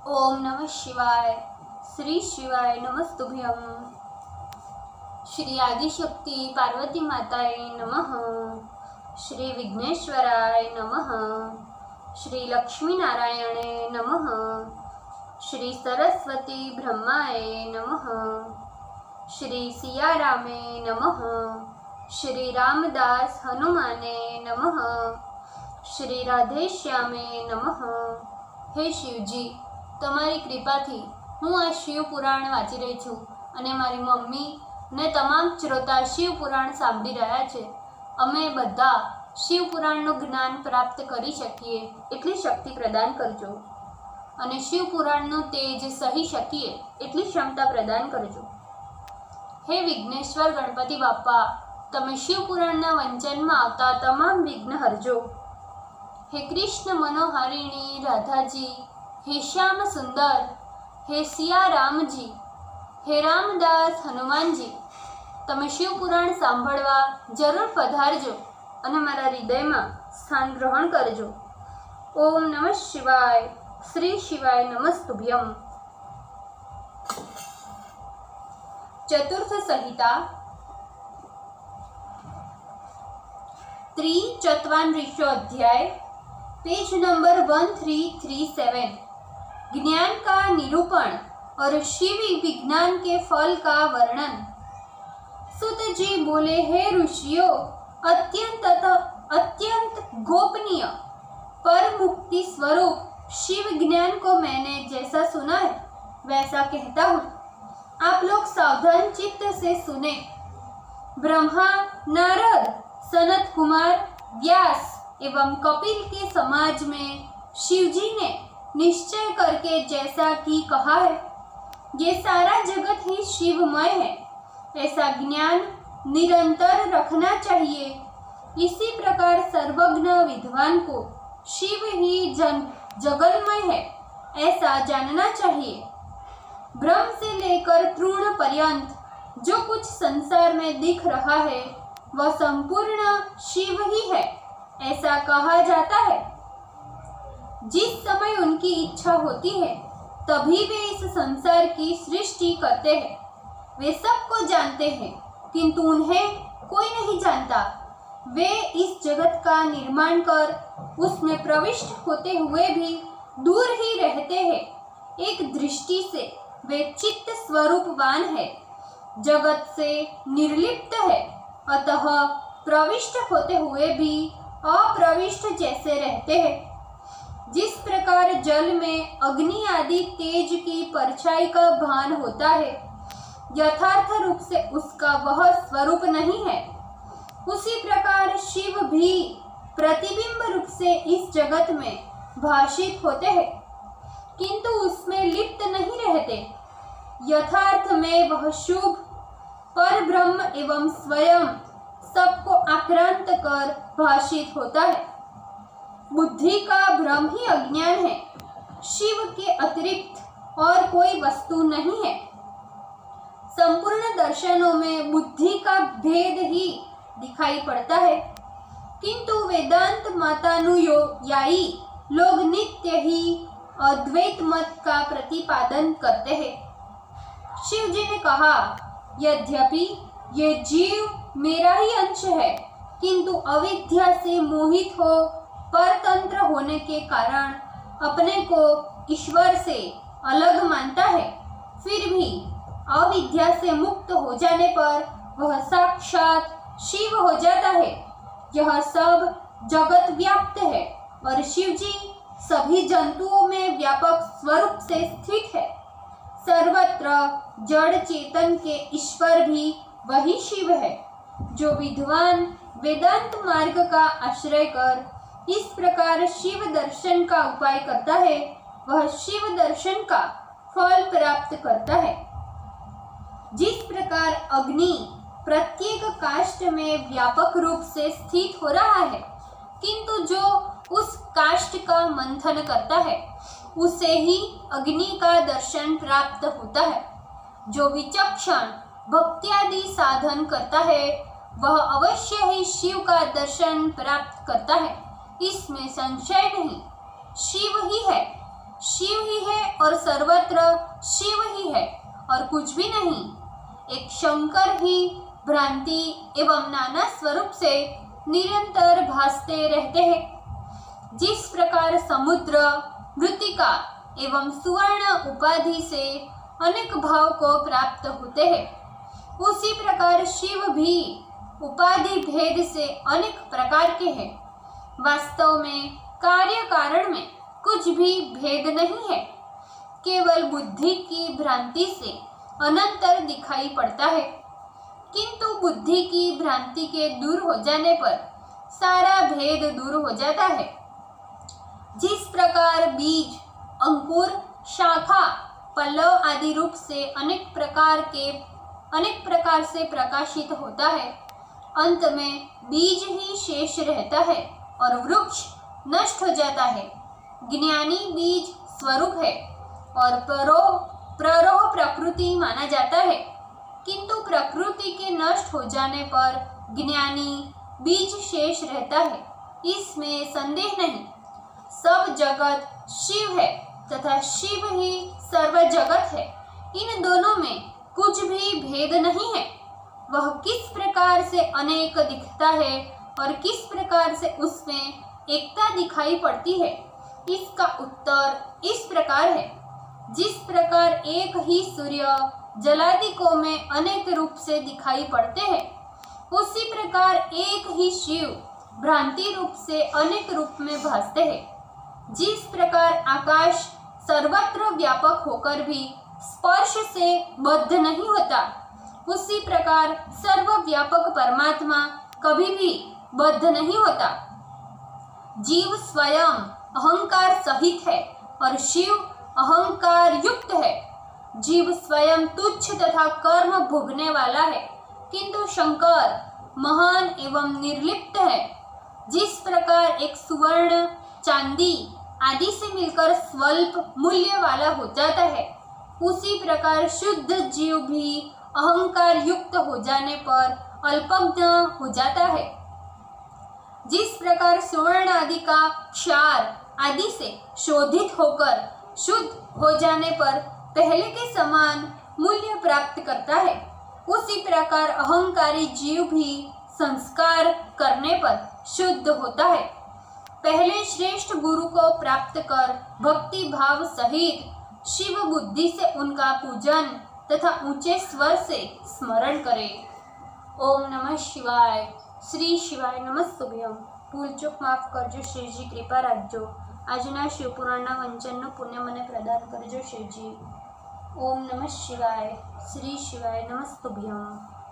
ओम नमः शिवाय। श्री शिवाय नमस्तुभ्यम। श्री आदिशक्ति पार्वती माताय नमः। श्री विघ्नेश्वराय नमः। श्री लक्ष्मी नारायणे नमः। श्री सरस्वती ब्रह्माय नमः। श्री सियारामे नमः। श्री रामदास हनुमाने नमः। श्री राधेश्यामे नमः। हे शिवजी, તમારી કૃપાથી હું આ શિવ પુરાણ વાંચી રહી છું અને મારી મમ્મી ને તમામ શ્રોતા શિવ પુરાણ સાંભળી રહ્યા છે। અમે બધા શિવ પુરાણનું જ્ઞાન પ્રાપ્ત કરી શકીએ એટલી શક્તિ પ્રદાન કરજો અને શિવ પુરાણનું તેજ સહી શકીએ એટલી ક્ષમતા પ્રદાન કરજો। હે વિઘ્નેશ્વર ગણપતિ બાપ્પા, તમે શિવ પુરાણના વંચનમાં આવતા તમામ વિઘ્ન હરજો। હે કૃષ્ણ મનોહારિણી રાધાજી, हे श्याम सुंदर, हे सिया राम जी, हे रामदास हनुमान जी, तमे शिव पुराण सांभळवा जरूर पधारजो अने मारा हृदयमां स्थान ग्रहण करजो। ओम नमः शिवाय। श्री शिवाय नमस्तुभ्यम। चतुर्थ संहिता त्रिचत्वारिंशो अध्याय, पेज नंबर 1337। ज्ञान का निरूपण और शिव विज्ञान के फल का वर्णन। सुत जी बोले, हे ऋषियों, अत्यंत गोपनीय पर मुक्ति स्वरूप शिव ज्ञान को मैंने जैसा सुना है वैसा कहता हूँ। आप लोग सावधान चित्त से सुने। ब्रह्मा, नारद, सनत कुमार, व्यास एवं कपिल के समाज में शिवजी ने निश्चय करके जैसा कि कहा है, ये सारा जगत ही शिवमय है, ऐसा ज्ञान निरंतर रखना चाहिए। इसी प्रकार सर्वज्ञ विद्वान को शिव ही जगन्मय है ऐसा जानना चाहिए। ब्रह्म से लेकर तृण पर्यंत जो कुछ संसार में दिख रहा है वह संपूर्ण शिव ही है ऐसा कहा जाता है। जिस समय उनकी इच्छा होती है तभी वे इस संसार की सृष्टि करते हैं। वे सबको जानते हैं किंतु उन्हें कोई नहीं जानता। वे इस जगत का निर्माण कर उसमें प्रविष्ट होते हुए भी दूर ही रहते हैं। एक दृष्टि से वे चित्त स्वरूपवान है, जगत से निर्लिप्त है, अतः प्रविष्ट होते हुए भी अप्रविष्ट जैसे रहते हैं। जिस प्रकार जल में अग्नि आदि तेज की परछाई का भान होता है, यथार्थ रूप से उसका वह स्वरूप नहीं है, उसी प्रकार शिव भी प्रतिबिंब रूप से इस जगत में भाषित होते हैं किंतु उसमें लिप्त नहीं रहते। यथार्थ में वह शुभ पर ब्रह्म एवं स्वयं सबको आक्रांत कर भाषित होता है। बुद्धि का भ्रम ही अज्ञान है। शिव के अतिरिक्त और कोई वस्तु नहीं है। संपूर्ण दर्शनों में बुद्धि का भेद ही दिखाई पड़ता है किंतु वेदांत मतानुयायी लोग नित्य ही अद्वैत मत का प्रतिपादन करते हैं। शिव जी ने कहा, यद्यपि ये जीव मेरा ही अंश है किंतु अविद्या से मोहित हो परतंत्र होने के कारण अपने को ईश्वर से अलग मानता है। फिर भी अविद्या से मुक्त हो जाने पर वह साक्षात शिव हो जाता है। यह सब जगत व्याप्त है और शिवजी सभी जंतुओं में व्यापक स्वरूप से स्थित है। सर्वत्र जड़ चेतन के ईश्वर भी वही शिव है। जो विद्वान वेदांत मार्ग का आश्रय कर इस प्रकार शिव दर्शन का उपाय करता है वह शिव दर्शन का फल प्राप्त करता है। जिस प्रकार अग्नि प्रत्येक काष्ठ में व्यापक रूप से स्थित हो रहा है किंतु जो उस काष्ठ का मंथन करता है उसे ही अग्नि का दर्शन प्राप्त होता है। जो विचक्षण भक्त्यादि साधन करता है वह अवश्य ही शिव का दर्शन प्राप्त करता है, इसमें संशय नहीं। शिव ही है शिव ही है और सर्वत्र शिव ही है और कुछ भी नहीं। एक शंकर ही भ्रांति एवं नाना स्वरूप से निरंतर भासते रहते हैं। जिस प्रकार समुद्र, मृत्तिका एवं सुवर्ण उपाधि से अनेक भाव को प्राप्त होते हैं, उसी प्रकार शिव भी उपाधि भेद से अनेक प्रकार के हैं। वास्तव में कार्य कारण में कुछ भी भेद नहीं है, केवल बुद्धि की भ्रांति से अनंतर दिखाई पड़ता है। किंतु बुद्धि की भ्रांति के दूर हो जाने पर सारा भेद दूर हो जाता है। जिस प्रकार बीज, अंकुर, शाखा, पल्लव आदि रूप से अनेक प्रकार से प्रकाशित होता है, अंत में बीज ही शेष रहता है और वृक्ष नष्ट हो जाता है। ज्ञानी बीज स्वरूप है और प्ररोह प्रकृति माना जाता है, किंतु प्रकृति के नष्ट हो जाने पर ज्ञानी बीज शेष रहता है, इसमें संदेह नहीं। सब जगत शिव है तथा शिव ही सर्व जगत है। इन दोनों में कुछ भी भेद नहीं है। वह किस प्रकार से अनेक दिखता है और किस प्रकार से उसमें एकता दिखाई पड़ती है, इसका उत्तर इस प्रकार है। जिस प्रकार एक ही सूर्य जलादिकों में अनेक रूप से दिखाई पड़ते हैं, उसी प्रकार एक ही शिव भ्रांति रूप से अनेक रूप में भासते हैं। जिस प्रकार आकाश सर्वत्र व्यापक होकर भी स्पर्श से बद्ध नहीं होता, उसी प्रकार सर्वव्यापक परमात्मा कभी भी बद्ध नहीं होता। जीव स्वयं अहंकार सहित है और शिव अहंकार युक्त है। जीव स्वयं तुच्छ तथा कर्म भोगने वाला है, किंतु शंकर महान एवं निर्लिप्त है। जिस प्रकार एक सुवर्ण, चांदी आदि से मिलकर स्वल्प मूल्य वाला हो जाता है, उसी प्रकार शुद्ध जीव भी अहंकार युक्त हो जाने पर अल्पज्ञ हो जाता है। जिस प्रकार स्वर्ण आदि का क्षार आदि से शोधित होकर शुद्ध हो जाने पर पहले के समान मूल्य प्राप्त करता है, उसी प्रकार अहंकारी जीव भी संस्कार करने पर शुद्ध होता है। पहले श्रेष्ठ गुरु को प्राप्त कर भक्ति भाव सहित शिव बुद्धि से उनका पूजन तथा ऊंचे स्वर से स्मरण करें। ओम नमः शिवाय। श्री शिवाय नमस्तुभ्यम। भूल चूक माफ करजो श्रीजी, कृपा राखजो। આજના શિવપુરાણના વંચનનું પુણ્ય મને પ્રદાન કરજો શ્રીજી। ઓમ નમઃ શિવાય। શ્રી શિવાય નમસ્તુભ્યમ।